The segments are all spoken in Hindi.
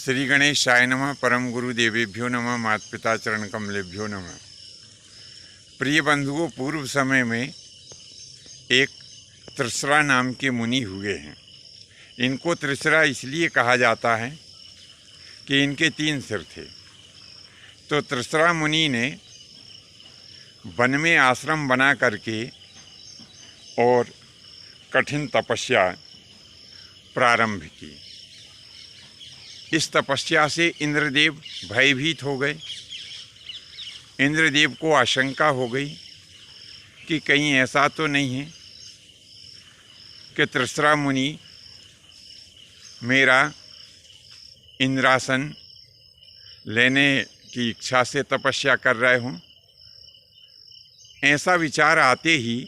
श्री गणेशाय नमः। परम गुरुदेवेभ्यो नमः। माता पिता चरण कमलेभ्यो नमः। प्रिय बंधुओं, पूर्व समय में एक त्रिसरा नाम के मुनि हुए हैं। इनको त्रिसरा इसलिए कहा जाता है कि इनके 3 सिर थे। तो त्रिसरा मुनि ने वन में आश्रम बना करके और कठिन तपस्या प्रारंभ की। इस तपस्या से इंद्रदेव भयभीत हो गए। इंद्रदेव को आशंका हो गई कि कहीं ऐसा तो नहीं है कि त्रिसरा मुनि मेरा इंद्रासन लेने की इच्छा से तपस्या कर रहे हों। ऐसा विचार आते ही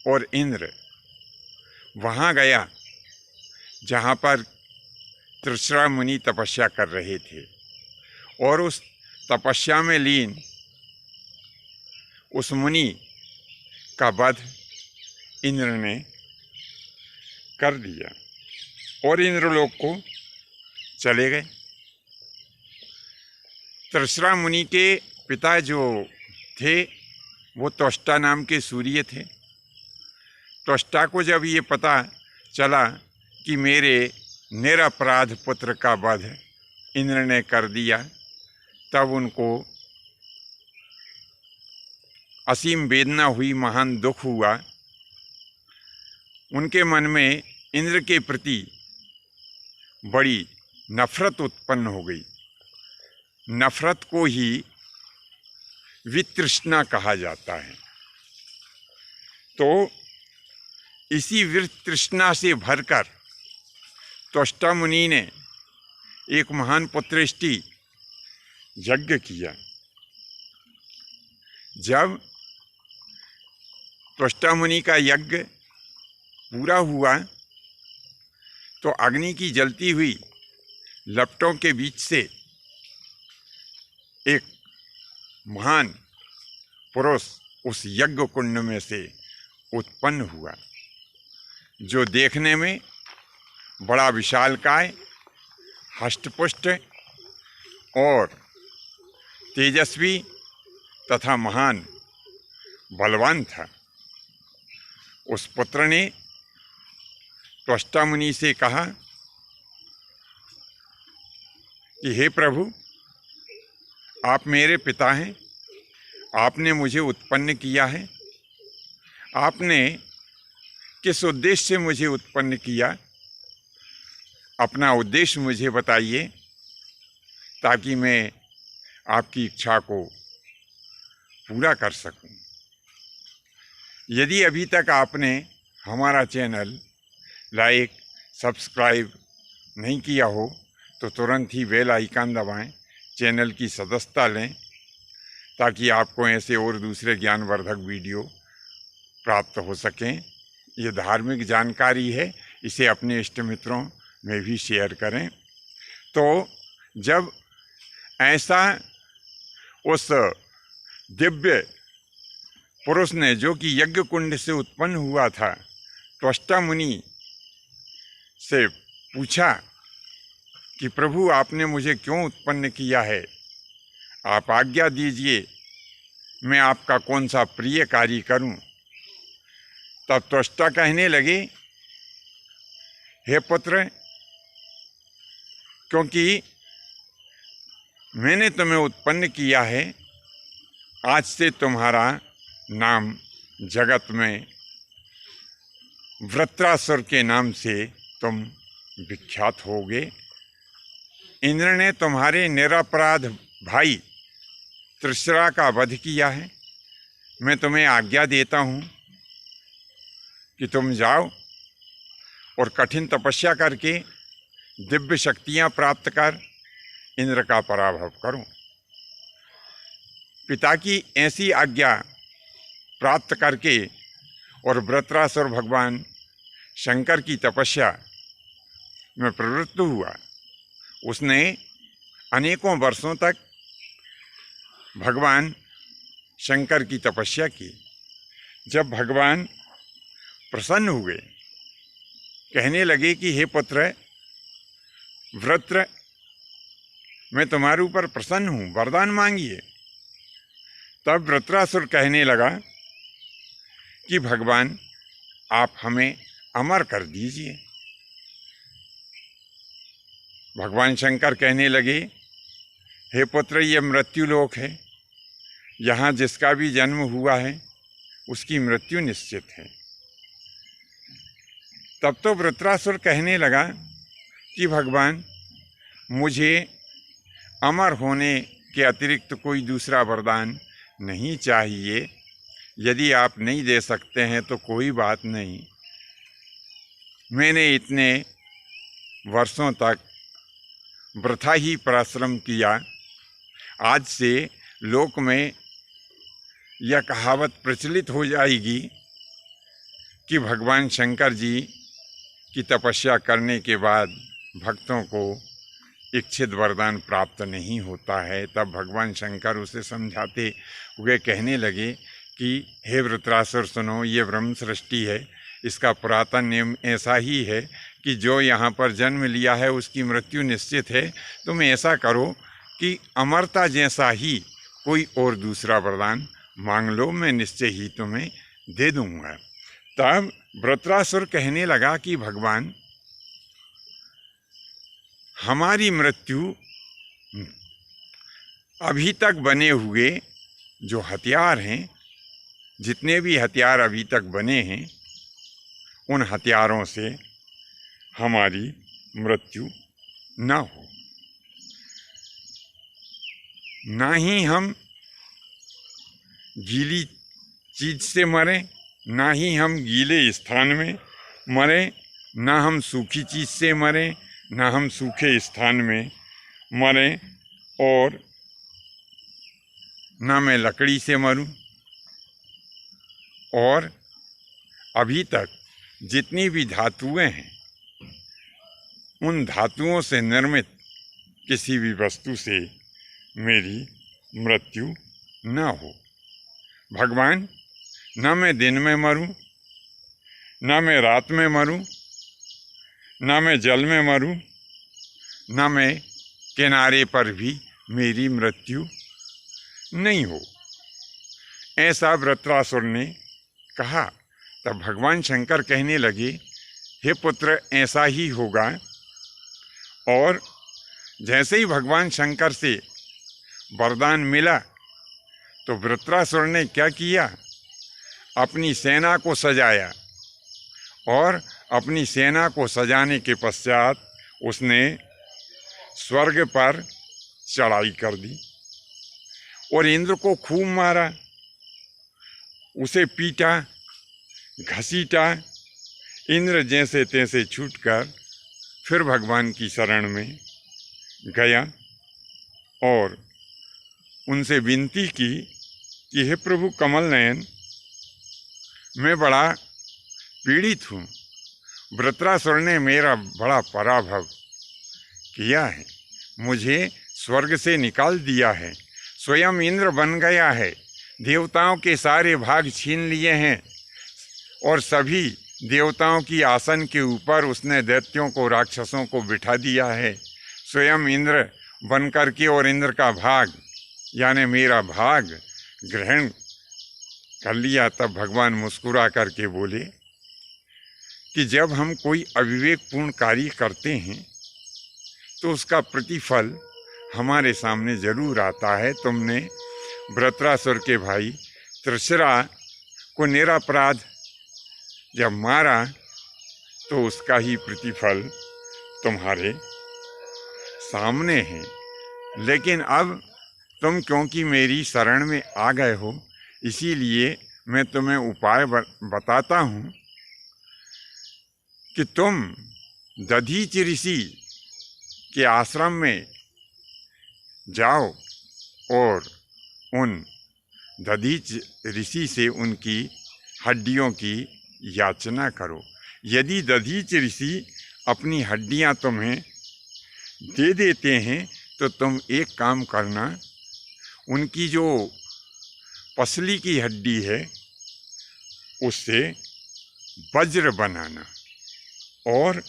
और इंद्र वहाँ गया जहाँ पर त्रिसरा मुनि तपस्या कर रहे थे, और उस तपस्या में लीन उस मुनि का वध इंद्र ने कर दिया और इंद्रलोक को चले गए। त्रिसरा मुनि के पिता जो थे वो त्वष्टा नाम के सूर्य थे। त्वष्टा को जब ये पता चला कि मेरे निरपराध पुत्र का वध इंद्र ने कर दिया, तब उनको असीम वेदना हुई, महान दुख हुआ। उनके मन में इंद्र के प्रति बड़ी नफरत उत्पन्न हो गई। नफरत को ही वितृष्णा कहा जाता है। तो इसी वितृष्णा से भरकर त्वष्टा मुनि ने एक महान पुत्रेष्टि यज्ञ किया। जब त्वष्टा मुनि का यज्ञ पूरा हुआ तो अग्नि की जलती हुई लपटों के बीच से एक महान पुरुष उस यज्ञ कुंड में से उत्पन्न हुआ, जो देखने में बड़ा विशालकाय, हष्टपुष्ट और तेजस्वी तथा महान बलवान था। उस पुत्र ने त्वष्टा मुनि से कहा कि हे प्रभु, आप मेरे पिता हैं, आपने मुझे उत्पन्न किया है। आपने किस उद्देश्य से मुझे उत्पन्न किया, अपना उद्देश्य मुझे बताइए ताकि मैं आपकी इच्छा को पूरा कर सकूं। यदि अभी तक आपने हमारा चैनल लाइक, सब्सक्राइब नहीं किया हो तो तुरंत ही बेल आइकन दबाएं, चैनल की सदस्यता लें ताकि आपको ऐसे और दूसरे ज्ञानवर्धक वीडियो प्राप्त हो सकें। ये धार्मिक जानकारी है, इसे अपने इष्ट मित्रों में भी शेयर करें। तो जब ऐसा उस दिव्य पुरुष ने, जो कि यज्ञ कुंड से उत्पन्न हुआ था, त्वष्टा मुनि से पूछा कि प्रभु, आपने मुझे क्यों उत्पन्न किया है, आप आज्ञा दीजिए, मैं आपका कौन सा प्रिय कार्य करूं। तब त्वष्टा कहने लगे, हे पुत्र, क्योंकि मैंने तुम्हें उत्पन्न किया है, आज से तुम्हारा नाम जगत में वृत्रासुर के नाम से तुम विख्यात होगे। इंद्र ने तुम्हारे निरपराध भाई त्रिसरा का वध किया है। मैं तुम्हें आज्ञा देता हूँ कि तुम जाओ और कठिन तपस्या करके दिव्य शक्तियाँ प्राप्त कर इंद्र का पराभव करो। पिता की ऐसी आज्ञा प्राप्त करके और वृत्रासुर भगवान शंकर की तपस्या में प्रवृत्त हुआ। उसने अनेकों वर्षों तक भगवान शंकर की तपस्या की। जब भगवान प्रसन्न हुए, कहने लगे कि हे पुत्र, वृत्र मैं तुम्हारे ऊपर प्रसन्न हूँ, वरदान मांगिए। तब वृत्रासुर कहने लगा कि भगवान आप हमें अमर कर दीजिए। भगवान शंकर कहने लगे, हे पुत्र, ये मृत्युलोक है, यहाँ जिसका भी जन्म हुआ है उसकी मृत्यु निश्चित है। तब तो वृत्रासुर कहने लगा कि भगवान मुझे अमर होने के अतिरिक्त कोई दूसरा वरदान नहीं चाहिए। यदि आप नहीं दे सकते हैं तो कोई बात नहीं। मैंने इतने वर्षों तक वृथा ही परिश्रम किया। आज से लोक में यह कहावत प्रचलित हो जाएगी कि भगवान शंकर जी की तपस्या करने के बाद भक्तों को इच्छित वरदान प्राप्त नहीं होता है। तब भगवान शंकर उसे समझाते हुए कहने लगे कि हे वृत्रासुर सुनो, ये ब्रह्म सृष्टि है, इसका पुरातन नियम ऐसा ही है कि जो यहाँ पर जन्म लिया है उसकी मृत्यु निश्चित है। तुम ऐसा करो कि अमरता जैसा ही कोई और दूसरा वरदान मांग लो, मैं निश्चय ही तुम्हें दे दूँगा। तब वृत्रासुर कहने लगा कि भगवान हमारी मृत्यु अभी तक बने हुए जो हथियार हैं, जितने भी हथियार अभी तक बने हैं, उन हथियारों से हमारी मृत्यु ना हो। ना ही हम गीली चीज से मरें, ना ही हम गीले स्थान में मरें, ना हम सूखी चीज से मरें, ना हम सूखे स्थान में मरें, और ना मैं लकड़ी से मरूं। और अभी तक जितनी भी धातुएं हैं, उन धातुओं से निर्मित किसी भी वस्तु से मेरी मृत्यु न हो। भगवान, ना मैं दिन में मरूं, ना मैं रात में मरूं, ना मैं जल में मरूं, ना मैं किनारे पर भी मेरी मृत्यु नहीं हो। ऐसा वृत्रासुर ने कहा। तब भगवान शंकर कहने लगे, हे पुत्र, ऐसा ही होगा। और जैसे ही भगवान शंकर से वरदान मिला तो वृत्रासुर ने क्या किया, अपनी सेना को सजाया, और अपनी सेना को सजाने के पश्चात उसने स्वर्ग पर चढ़ाई कर दी और इंद्र को खूब मारा, उसे पीटा, घसीटा। इंद्र जैसे तैसे छूटकर फिर भगवान की शरण में गया और उनसे विनती की कि हे प्रभु कमल नयन, मैं बड़ा पीड़ित हूँ। वृत्रासुर ने मेरा बड़ा पराभव किया है, मुझे स्वर्ग से निकाल दिया है, स्वयं इंद्र बन गया है, देवताओं के सारे भाग छीन लिए हैं और सभी देवताओं की आसन के ऊपर उसने दैत्यों को, राक्षसों को बिठा दिया है। स्वयं इंद्र बन कर के और इंद्र का भाग यानी मेरा भाग ग्रहण कर लिया। तब भगवान मुस्कुरा करके बोले कि जब हम कोई अविवेकपूर्ण कार्य करते हैं तो उसका प्रतिफल हमारे सामने जरूर आता है। तुमने वृत्रासुर के भाई त्रिशरा को निरपराध जब मारा तो उसका ही प्रतिफल तुम्हारे सामने है। लेकिन अब तुम क्योंकि मेरी शरण में आ गए हो, इसीलिए मैं तुम्हें उपाय बताता हूँ कि तुम दधीच ऋषि के आश्रम में जाओ और उन दधीच ऋषि से उनकी हड्डियों की याचना करो। यदि दधीच ऋषि अपनी हड्डियां तुम्हें दे देते हैं तो तुम एक काम करना, उनकी जो पसली की हड्डी है उससे वज्र बनाना, और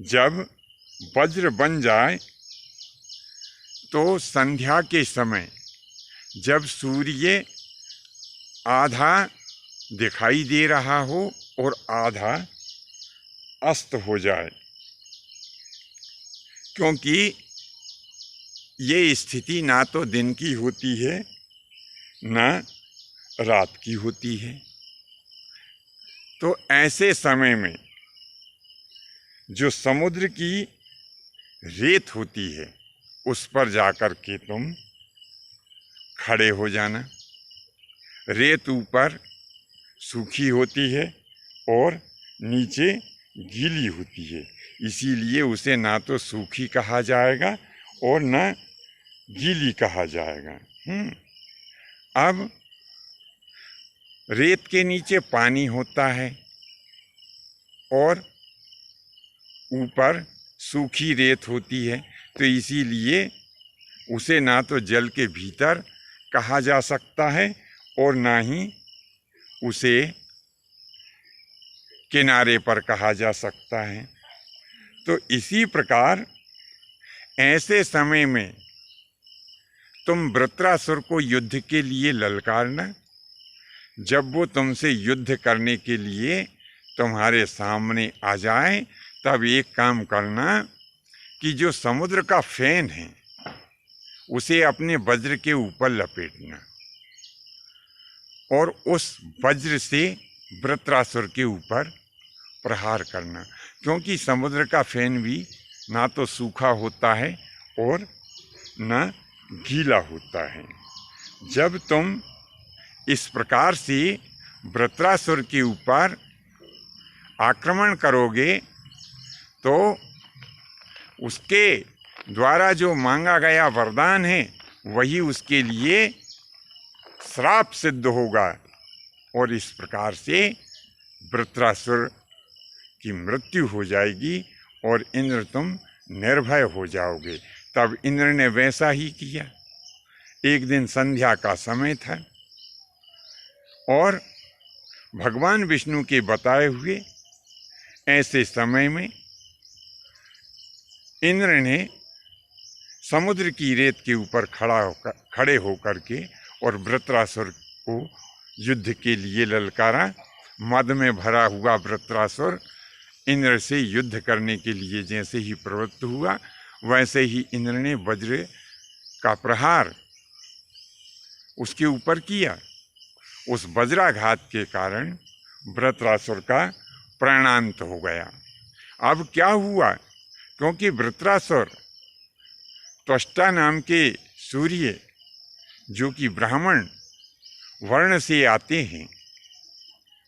जब वज्र बन जाए तो संध्या के समय जब सूर्य आधा दिखाई दे रहा हो और आधा अस्त हो जाए, क्योंकि ये स्थिति ना तो दिन की होती है ना रात की होती है। तो ऐसे समय में जो समुद्र की रेत होती है उस पर जाकर के तुम खड़े हो जाना। रेत ऊपर सूखी होती है और नीचे गीली होती है, इसीलिए उसे ना तो सूखी कहा जाएगा और ना गीली कहा जाएगा। अब रेत के नीचे पानी होता है और ऊपर सूखी रेत होती है, तो इसीलिए उसे ना तो जल के भीतर कहा जा सकता है और ना ही उसे किनारे पर कहा जा सकता है। तो इसी प्रकार ऐसे समय में तुम वृत्रासुर को युद्ध के लिए ललकारना। जब वो तुमसे युद्ध करने के लिए तुम्हारे सामने आ जाए तब एक काम करना कि जो समुद्र का फेन है उसे अपने वज्र के ऊपर लपेटना और उस वज्र से वृत्रासुर के ऊपर प्रहार करना, क्योंकि समुद्र का फेन भी ना तो सूखा होता है और ना गीला होता है। जब तुम इस प्रकार से वृत्रासुर के ऊपर आक्रमण करोगे तो उसके द्वारा जो मांगा गया वरदान है वही उसके लिए श्राप सिद्ध होगा और इस प्रकार से वृत्रासुर की मृत्यु हो जाएगी और इंद्र तुम निर्भय हो जाओगे। तब इंद्र ने वैसा ही किया। एक दिन संध्या का समय था और भगवान विष्णु के बताए हुए ऐसे समय में इंद्र ने समुद्र की रेत के ऊपर खड़े होकर के और वृत्रासुर को युद्ध के लिए ललकारा। मद में भरा हुआ वृत्रासुर इंद्र से युद्ध करने के लिए जैसे ही प्रवृत्त हुआ वैसे ही इंद्र ने वज्र का प्रहार उसके ऊपर किया। उस वज्राघात के कारण वृत्रासुर का प्राणांत हो गया। अब क्या हुआ, क्योंकि वृत्रासुर त्वष्टा नाम के सूर्य जो कि ब्राह्मण वर्ण से आते हैं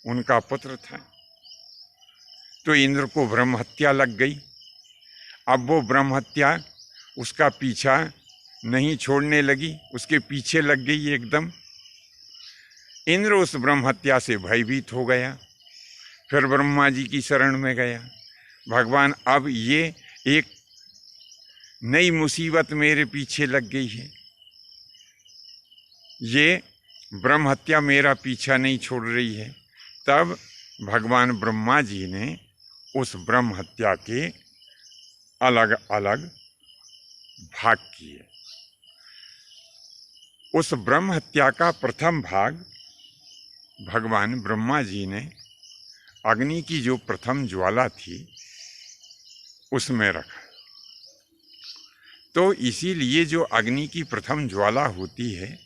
उनका पुत्र था, तो इंद्र को ब्रह्म हत्या लग गई। अब वो ब्रह्म हत्या उसका पीछा नहीं छोड़ने लगी, उसके पीछे लग गई एकदम। इंद्र उस ब्रह्म हत्या से भयभीत हो गया, फिर ब्रह्मा जी की शरण में गया। भगवान, अब ये एक नई मुसीबत मेरे पीछे लग गई है, ये ब्रह्म हत्या मेरा पीछा नहीं छोड़ रही है। तब भगवान ब्रह्मा जी ने उस ब्रह्म हत्या के अलग अलग भाग किए। उस ब्रह्म हत्या का प्रथम भाग भगवान ब्रह्मा जी ने अग्नि की जो प्रथम ज्वाला थी उसमें रखा। तो इसीलिए जो अग्नि की प्रथम ज्वाला होती है,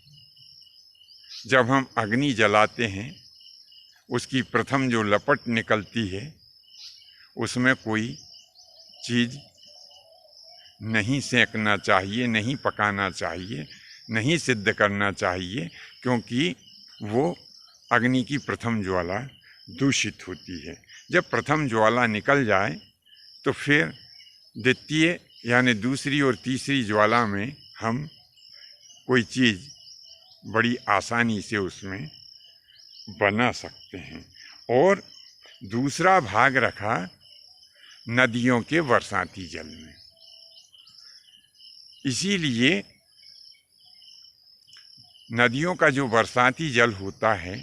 जब हम अग्नि जलाते हैं उसकी प्रथम जो लपट निकलती है उसमें कोई चीज़ नहीं सेंकना चाहिए, नहीं पकाना चाहिए, नहीं सिद्ध करना चाहिए, क्योंकि वो अग्नि की प्रथम ज्वाला दूषित होती है। जब प्रथम ज्वाला निकल जाए तो फिर द्वितीय यानी दूसरी और तीसरी ज्वाला में हम कोई चीज़ बड़ी आसानी से उसमें बना सकते हैं। और दूसरा भाग रखा नदियों के बरसाती जल में। इसीलिए नदियों का जो बरसाती जल होता है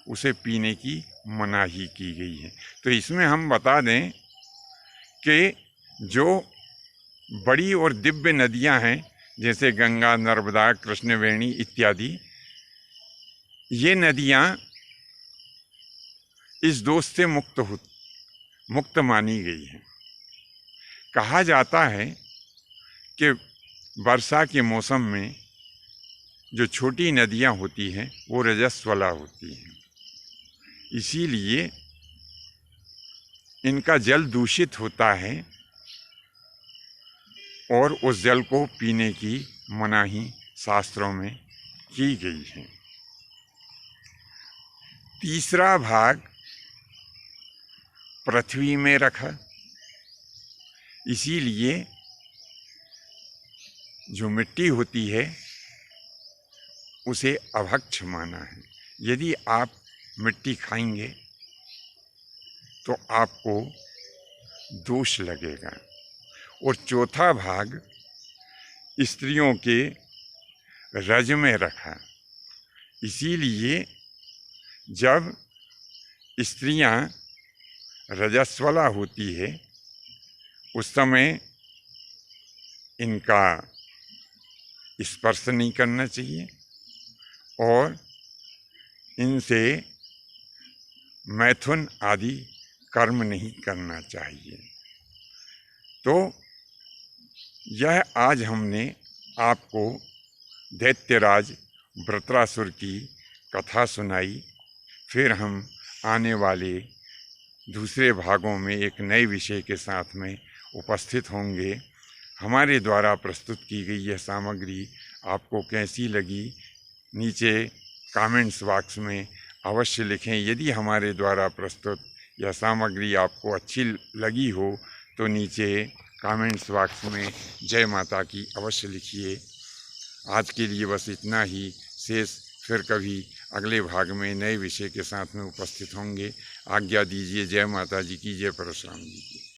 उसे पीने की मनाही की गई है। तो इसमें हम बता दें कि जो बड़ी और दिव्य नदियां हैं जैसे गंगा, नर्मदा, कृष्णवेणी इत्यादि, ये नदियाँ इस दोष से मुक्त मानी गई हैं। कहा जाता है कि वर्षा के मौसम में जो छोटी नदियाँ होती हैं वो रजस्वला होती हैं, इसीलिए इनका जल दूषित होता है और उस जल को पीने की मनाही शास्त्रों में की गई है। तीसरा भाग पृथ्वी में रखा, इसीलिए जो मिट्टी होती है उसे अभक्ष माना है। यदि आप मिट्टी खाएंगे तो आपको दोष लगेगा। और चौथा भाग स्त्रियों के रज में रखा, इसीलिए जब स्त्रियां रजस्वला होती है उस समय इनका स्पर्श नहीं करना चाहिए और इनसे मैथुन आदि कर्म नहीं करना चाहिए। तो यह आज हमने आपको दैत्यराज वृत्रासुर की कथा सुनाई। फिर हम आने वाले दूसरे भागों में एक नए विषय के साथ में उपस्थित होंगे। हमारे द्वारा प्रस्तुत की गई यह सामग्री आपको कैसी लगी, नीचे कमेंट्स बॉक्स में अवश्य लिखें। यदि हमारे द्वारा प्रस्तुत यह सामग्री आपको अच्छी लगी हो तो नीचे कमेंट्स बॉक्स में जय माता की अवश्य लिखिए। आज के लिए बस इतना ही, शेष फिर कभी अगले भाग में नए विषय के साथ में उपस्थित होंगे। आज्ञा दीजिए। जय माता जी की, जय परशुराम जी की।